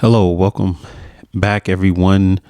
Hello, welcome back, everyone.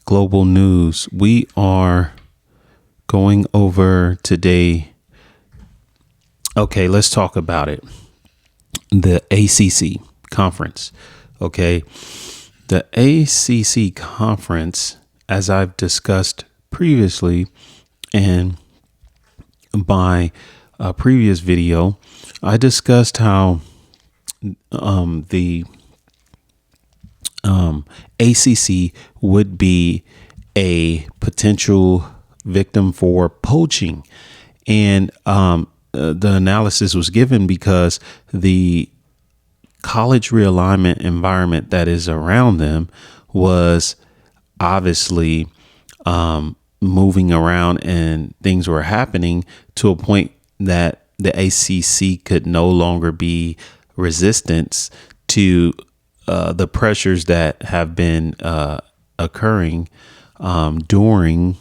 Global news. We are going over today. Okay, let's talk about it. The ACC conference. Okay, the ACC conference, as I've discussed previously in my previous video, I discussed how the ACC would be a potential victim for poaching. And the analysis was given because the college realignment environment that is around them was obviously moving around, and things were happening to a point that the ACC could no longer be resistance to the pressures that have been occurring during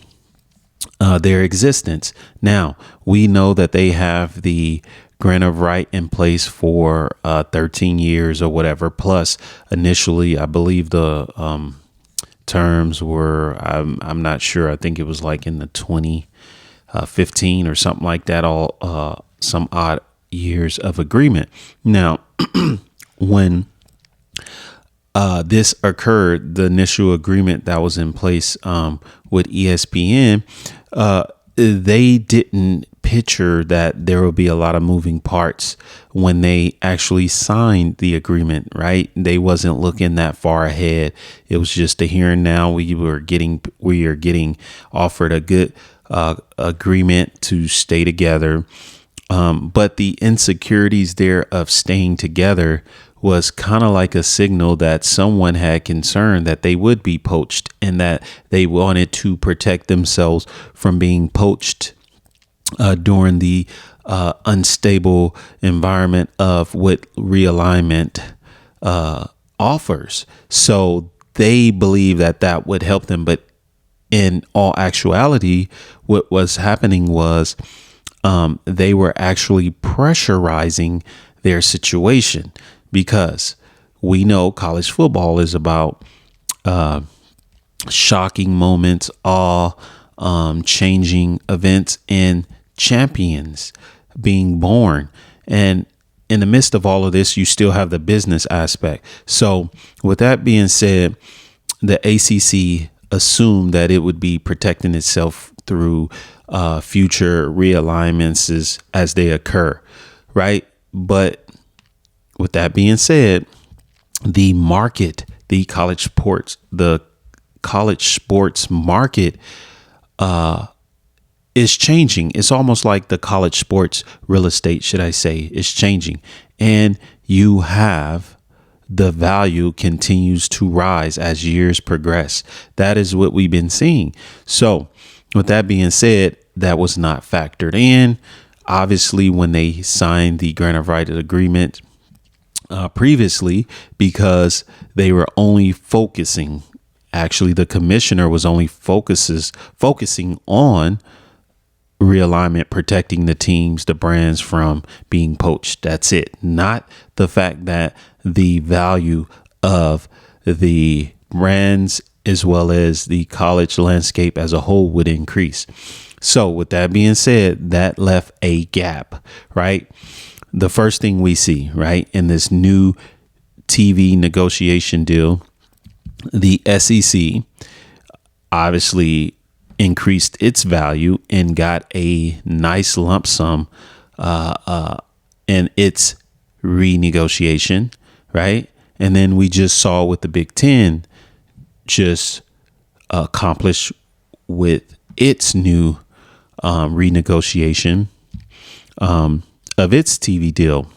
their existence. Now, we know that they have the grant of right in place for 13 years or whatever. Plus, initially, I believe the terms were, I'm not sure. I think it was like in the 2015 or something like that, all some odd years of agreement. Now, when this occurred, the initial agreement that was in place with ESPN, they didn't picture that there will be a lot of moving parts when they actually signed the agreement, right? They wasn't looking that far ahead. It was just a here and now. We are getting offered a good agreement to stay together. But the insecurities there of staying together was kind of like a signal that someone had concern that they would be poached, and that they wanted to protect themselves from being poached during the unstable environment of what realignment offers. So they believe that that would help them. But in all actuality, what was happening was they were actually pressurizing their situation, because we know college football is about shocking moments, awe, changing events, and champions being born. And in the midst of all of this, you still have the business aspect. So with that being said, the ACC assumed that it would be protecting itself through future realignments as they occur, right? But with that being said, the college sports market is changing. It's almost like the college sports real estate, should I say, is changing. And you have the value continues to rise as years progress. That is what we've been seeing. So with that being said, that was not factored in. Obviously, when they signed the grant of right agreement previously, because they were only focusing, actually the commissioner was only focusing on realignment, protecting the teams, the brands from being poached. That's it. Not the fact that the value of the brands as well as the college landscape as a whole would increase. So with that being said, that left a gap, right? The first thing we see, right, in this new TV negotiation deal, the SEC obviously increased its value and got a nice lump sum in its renegotiation, right? And then we just saw what the Big Ten just accomplished with its new renegotiation of its TV deal.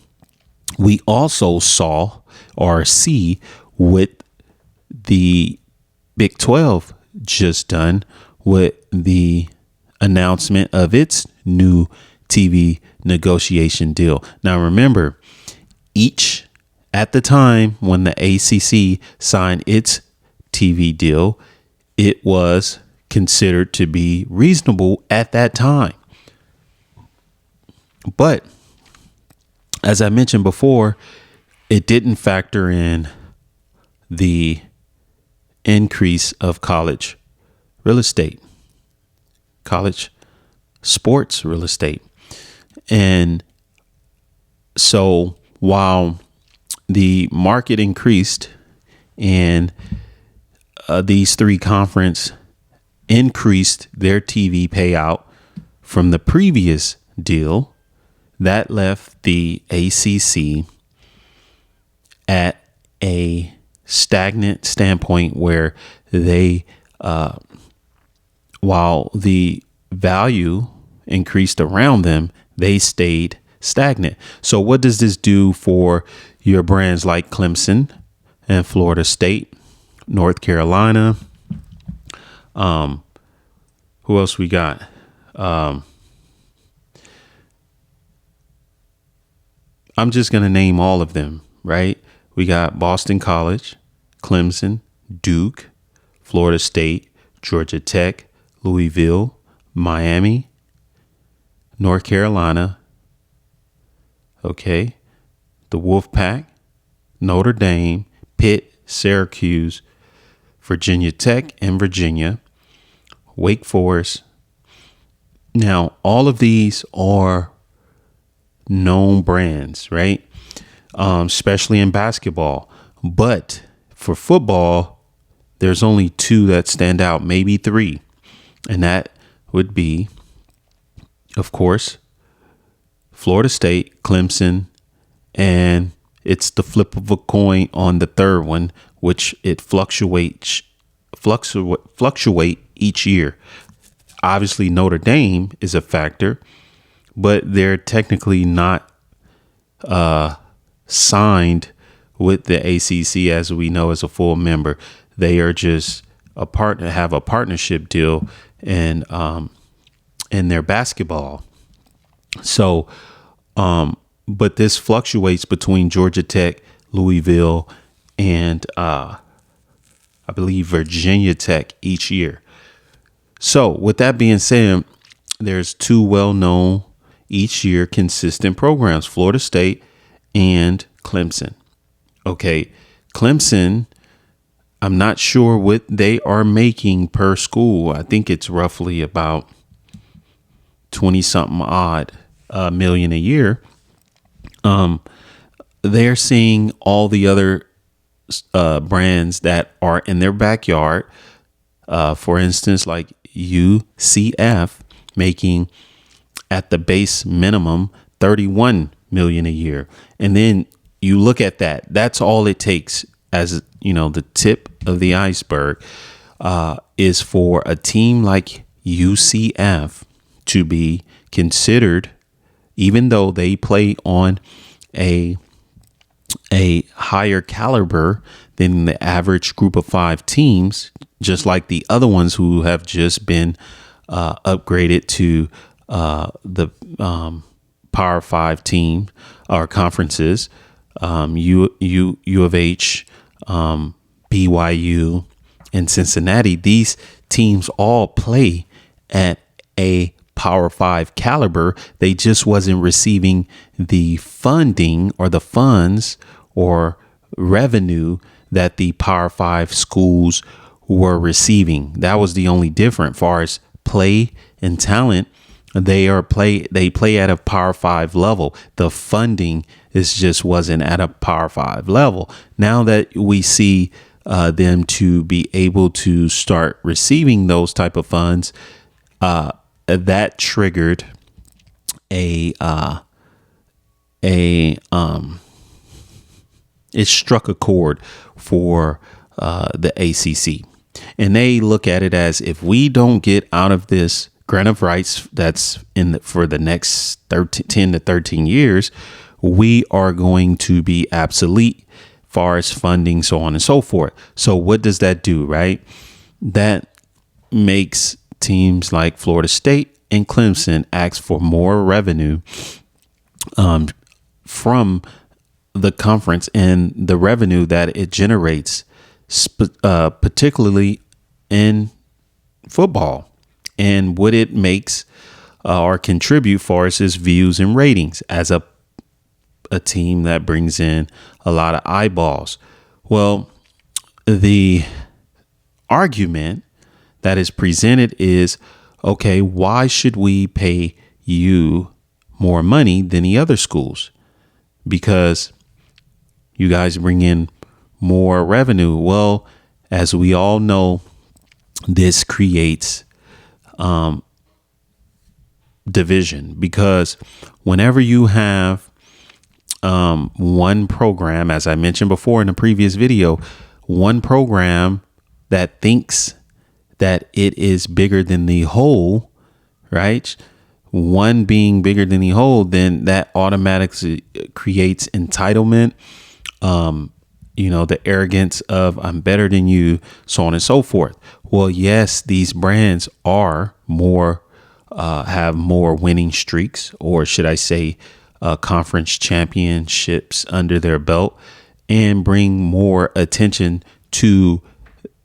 We also saw or see what the Big 12 just done with the announcement of its new TV negotiation deal. Now, remember, each at the time when the ACC signed its TV deal, it was considered to be reasonable at that time. But as I mentioned before, it didn't factor in the increase of college real estate, college sports real estate. And so while the market increased and these three conferences increased their TV payout from the previous deal, that left the ACC at a stagnant standpoint where they, while the value increased around them, they stayed stagnant. So what does this do for your brands like Clemson and Florida State, North Carolina? Who else we got? I'm just going to name all of them, right? We got Boston College, Clemson, Duke, Florida State, Georgia Tech, Louisville, Miami, North Carolina. Okay. The Wolfpack, Notre Dame, Pitt, Syracuse, Virginia Tech and Virginia, Wake Forest. Now, all of these are known brands, right? Especially in basketball. But for football, there's only two that stand out, maybe three. And that would be, of course, Florida State, Clemson, and it's the flip of a coin on the third one, which it fluctuate each year. Obviously, Notre Dame is a factor, but they're technically not signed with the ACC, as we know, as a full member. They are just a partner, have a partnership deal in their basketball. So, but this fluctuates between Georgia Tech, Louisville, and I believe Virginia Tech each year. So with that being said, there's two well-known each year consistent programs, Florida State and Clemson. Okay, Clemson, I'm not sure what they are making per school. I think it's roughly about 20 something odd million a year. They're seeing all the other brands that are in their backyard. For instance, like UCF making at the base minimum 31 million a year. And then you look at that, that's all it takes as, you know, the tip of the iceberg, is for a team like UCF to be considered, even though they play on a higher caliber than the average group of five teams, just like the other ones who have just been upgraded to the Power Five team or conferences, U of H, BYU, and Cincinnati. These teams all play at a Power Five caliber. They just wasn't receiving the funding or the funds or revenue that the Power Five schools were receiving. That was the only difference. As far as play and talent, they play at a Power Five level. The funding just wasn't at a Power Five level. Now that we see them to be able to start receiving those type of funds, that triggered it struck a chord for the ACC, and they look at it as, if we don't get out of this grant of rights that's for the next 10 to 13 years, we are going to be obsolete far as funding, so on and so forth. So what does that do, right? That makes teams like Florida State and Clemson ask for more revenue from the conference and the revenue that it generates, particularly in football, and what it makes or contribute for us is views and ratings as a team that brings in a lot of eyeballs. Well, the argument that is presented is, okay, why should we pay you more money than the other schools? Because you guys bring in more revenue. Well, as we all know, this creates division, because whenever you have one program, as I mentioned before in a previous video, one program that thinks that it is bigger than the whole, right? One being bigger than the whole, then that automatically creates entitlement, the arrogance of I'm better than you, so on and so forth. Well, yes, these brands are have more winning streaks, or should I say, conference championships under their belt, and bring more attention to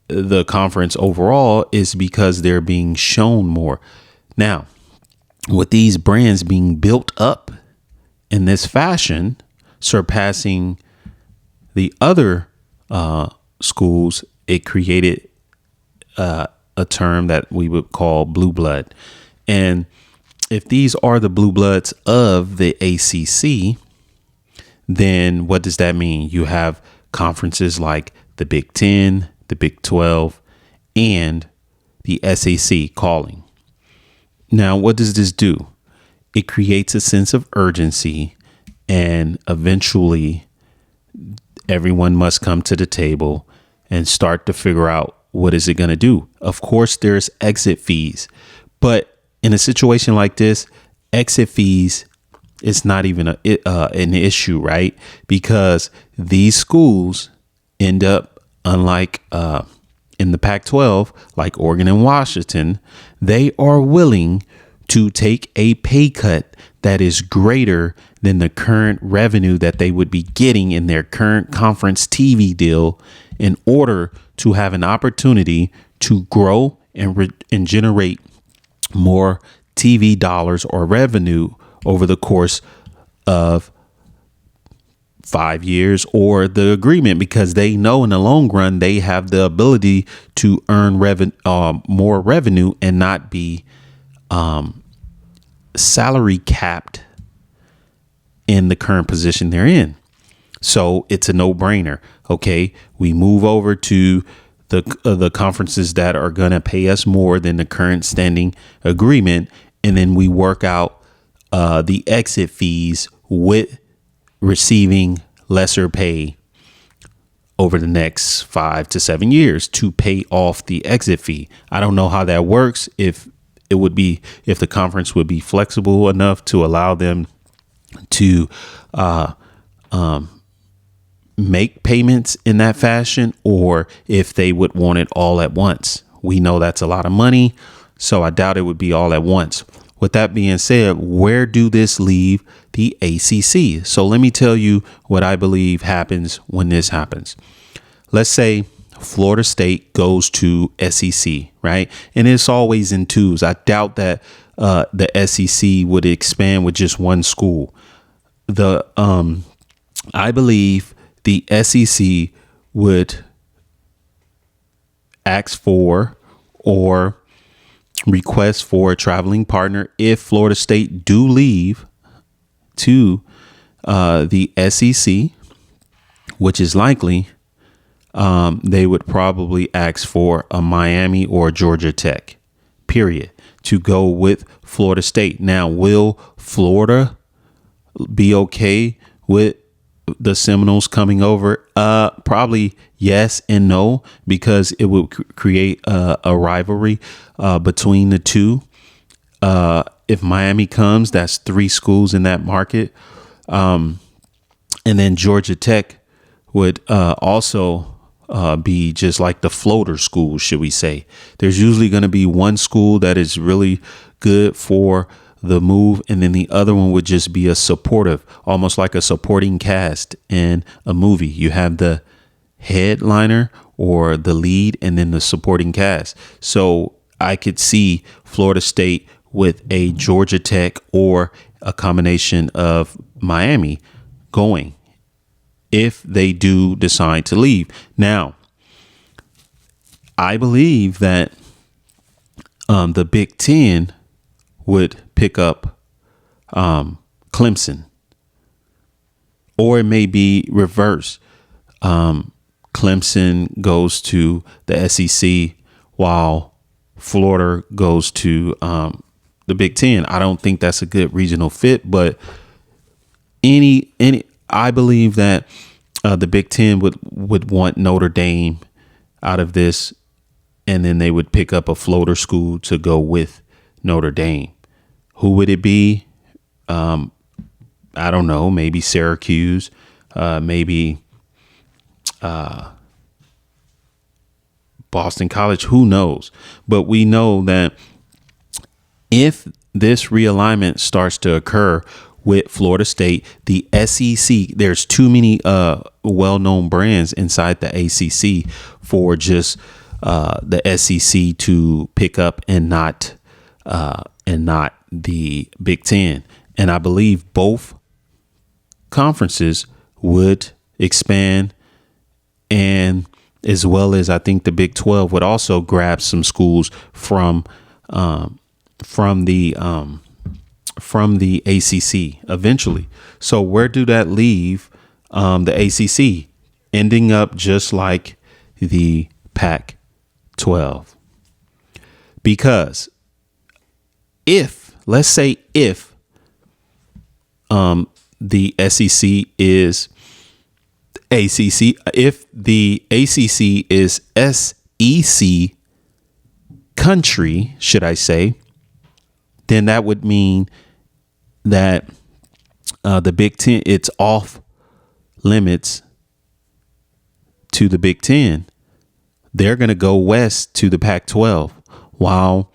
the conference overall, is because they're being shown more. Now, with these brands being built up in this fashion, surpassing the other schools, it created a term that we would call blue blood. And if these are the blue bloods of the ACC, then what does that mean? You have conferences like the Big 10, the Big 12, and the SEC calling. Now, what does this do? It creates a sense of urgency, and eventually everyone must come to the table and start to figure out, what is it going to do? Of course, there's exit fees, but in a situation like this, exit fees is not even an issue, right? Because these schools end up, unlike in the Pac-12, like Oregon and Washington, they are willing to take a pay cut that is greater than the current revenue that they would be getting in their current conference TV deal, in order to have an opportunity to grow and generate more TV dollars or revenue over the course of 5 years or the agreement, because they know in the long run they have the ability to earn more revenue and not be salary capped in the current position they're in. So it's a no-brainer. Okay, we move over to the conferences that are going to pay us more than the current standing agreement, and then we work out the exit fees with receiving lesser pay over the next 5 to 7 years to pay off the exit fee. I don't know how that works. If the conference would be flexible enough to allow them to make payments in that fashion, or if they would want it all at once. We know that's a lot of money, so I doubt it would be all at once. With that being said, where do this leave the ACC? So let me tell you what I believe happens when this happens. Let's say Florida State goes to SEC, right? And it's always in twos. I doubt that the SEC would expand with just one school. I believe the SEC would ask for or request for a traveling partner if Florida State do leave to the SEC, which is likely. They would probably ask for a Miami or Georgia Tech, period, to go with Florida State. Now, will Florida be okay with the Seminoles coming over? Probably yes and no, because it would create a rivalry between the two. If Miami comes, that's 3 schools in that market. And then Georgia Tech would also be just like the floater schools, should we say. There's usually going to be one school that is really good for the move, and then the other one would just be a supportive, almost like a supporting cast in a movie. You have the headliner or the lead, and then the supporting cast. So I could see Florida State with a Georgia Tech or a combination of Miami going, if they do decide to leave. Now, I believe that the Big Ten would pick up Clemson, or it may be reverse. Clemson goes to the SEC while Florida goes to the Big Ten. I don't think that's a good regional fit, but I believe that the Big Ten would want Notre Dame out of this, and then they would pick up a floater school to go with Notre Dame. Who would it be? I don't know. Maybe Syracuse, maybe Boston College. Who knows? But we know that if this realignment starts to occur with Florida State, the SEC, there's too many well-known brands inside the ACC for just the SEC to pick up and not the Big Ten. And I believe both conferences would expand, and as well as I think the Big 12 would also grab some schools from the ACC eventually. So where do that leave the ACC? Ending up just like the Pac-12. Because let's say if the SEC is ACC, if the ACC is SEC country, should I say, then that would mean that the Big Ten, it's off limits to the Big Ten. They're going to go west to the Pac-12 while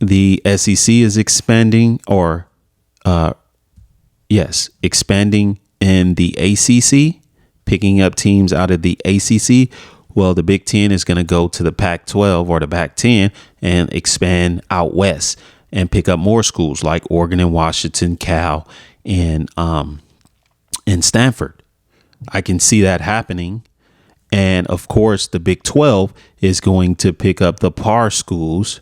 the SEC is expanding, or expanding in the ACC, picking up teams out of the ACC. Well, the Big Ten is going to go to the Pac-12 or the Pac-10 and expand out west and pick up more schools like Oregon and Washington, Cal, and Stanford. I can see that happening. And of course, the Big 12 is going to pick up the par schools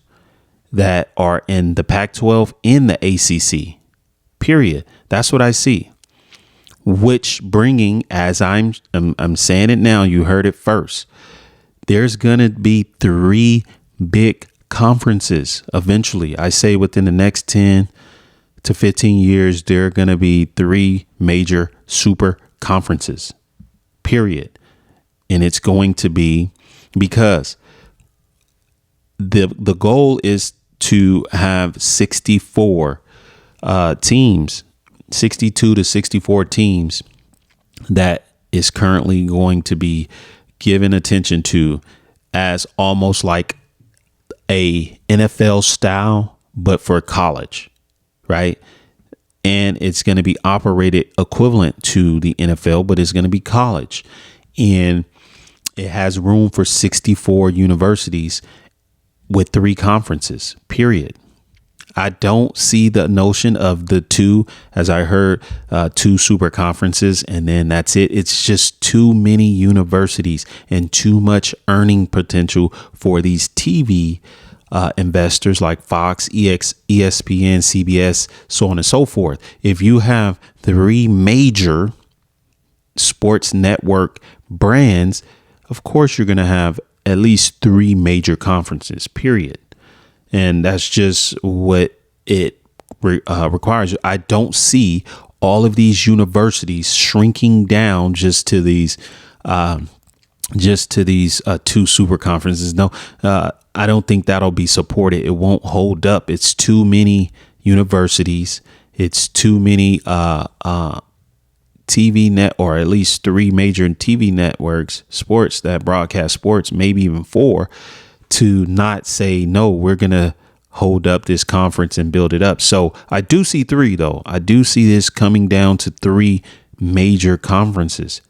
that are in the Pac-12 in the ACC. Period. That's what I see. Which bringing, as I'm saying it now, you heard it first. There's going to be 3 big conferences eventually. I say within the next 10 to 15 years, there are going to be 3 major super conferences. Period. And it's going to be because the goal is to have 64 teams, 62 to 64 teams that is currently going to be given attention to as almost like a NFL style, but for college, right? And it's going to be operated equivalent to the NFL, but it's going to be college. And it has room for 64 universities with 3 conferences, period. I don't see the notion of the 2, as I heard, 2 super conferences, and then that's it. It's just too many universities and too much earning potential for these TV investors like Fox, ESPN, CBS, so on and so forth. If you have 3 major sports network brands, of course you're going to have at least 3 major conferences, period. And that's just what it requires. I don't see all of these universities shrinking down just to these 2 super conferences. No, I don't think that'll be supported. It won't hold up. It's too many universities. It's too many TV net, or at least 3 major TV networks, sports that broadcast sports, maybe even 4, to not say, no, we're going to hold up this conference and build it up. So I do see 3, though. I do see this coming down to 3 major conferences.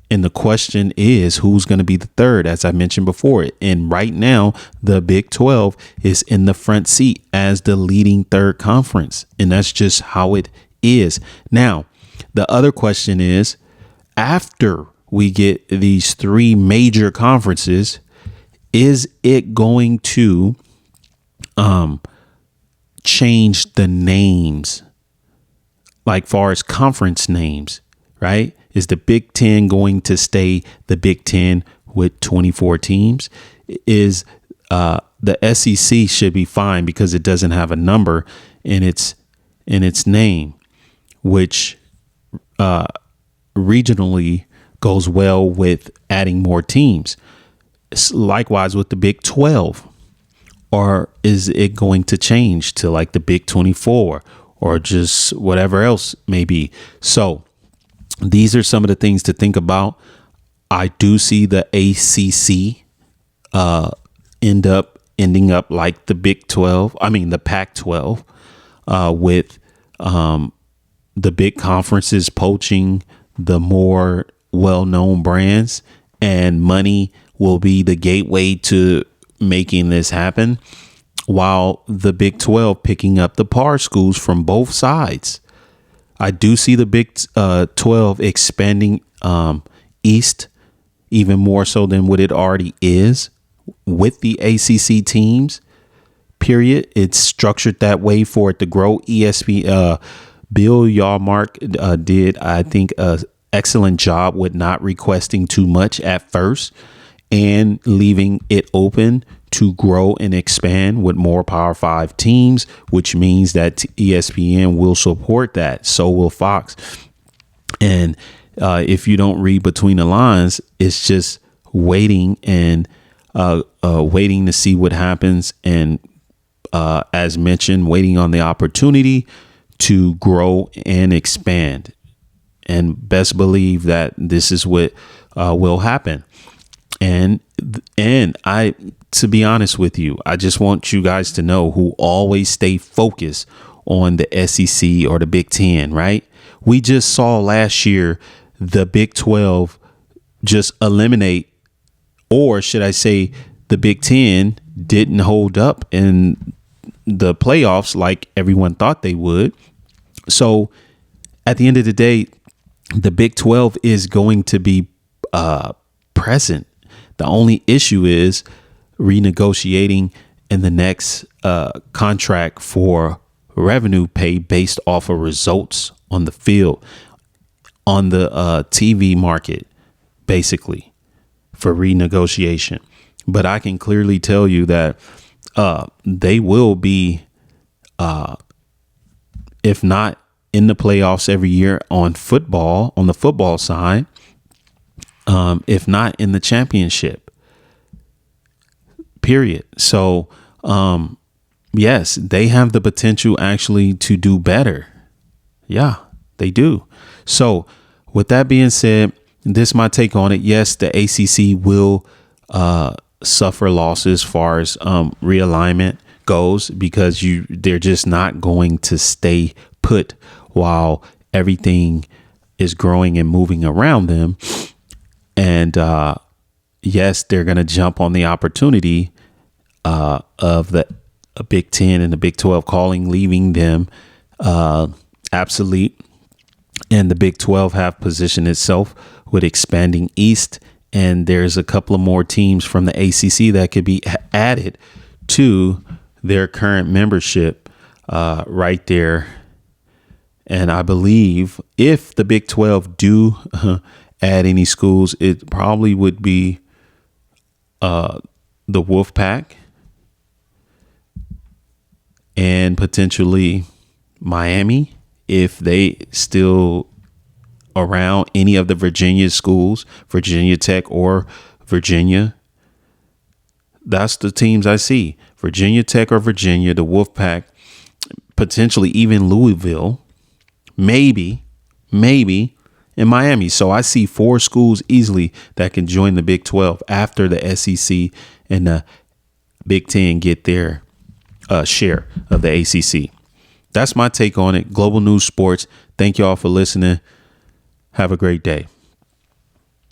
And the question is, who's going to be the third, as I mentioned before. And right now, the Big 12 is in the front seat as the leading third conference. And that's just how it is. Now, the other question is, after we get these 3 major conferences, is it going to change the names, like far as conference names, right? Is the Big Ten going to stay the Big Ten with 24 teams? Is the SEC should be fine because it doesn't have a number in its name, which regionally goes well with adding more teams. Likewise with the Big 12. Or is it going to change to like the Big 24 or just whatever else may be? So these are some of the things to think about. I do see the ACC ending up like the Big 12. I mean, the Pac-12 with the big conferences poaching the more well-known brands, and money will be the gateway to making this happen, while the Big 12 picking up the par schools from both sides. I do see the Big 12 expanding east even more so than what it already is with the ACC teams, period. It's structured that way for it to grow. ESPN, Bill Yarmark did, I think, an excellent job with not requesting too much at first and leaving it open to grow and expand with more Power 5 teams, which means that ESPN will support that. So will Fox. And if you don't read between the lines, it's just waiting and waiting to see what happens. And as mentioned, waiting on the opportunity to grow and expand. And best believe that this is what will happen. And I, to be honest with you, I just want you guys to know who always stay focused on the SEC or the Big Ten, right? We just saw last year the Big 12 just eliminate, or should I say the Big Ten didn't hold up in the playoffs like everyone thought they would. So at the end of the day, the Big 12 is going to be present. The only issue is renegotiating in the next contract for revenue pay based off of results on the field, on the TV market, basically, for renegotiation. But I can clearly tell you that they will be, if not in the playoffs every year on football, on the football side, if not in the championship, period. So, yes, they have the potential actually to do better. Yeah, they do. So with that being said, this is my take on it. Yes, the ACC will suffer losses as far as realignment goes, because they're just not going to stay put while everything is growing and moving around them. And yes, they're going to jump on the opportunity of the Big 10 and the Big 12 calling, leaving them obsolete. And the Big 12 have positioned itself with expanding east. And there's a couple of more teams from the ACC that could be added to their current membership right there. And I believe if the Big 12 do add any schools, it probably would be the Wolfpack and potentially Miami, if they still around, any of the Virginia schools, Virginia Tech or Virginia. That's the teams I see. Virginia Tech or Virginia, the Wolfpack, potentially even Louisville, maybe, in Miami. So I see 4 schools easily that can join the Big 12 after the SEC and the Big 10 get their share of the ACC. That's my take on it. Global News Sports. Thank you all for listening. Have a great day.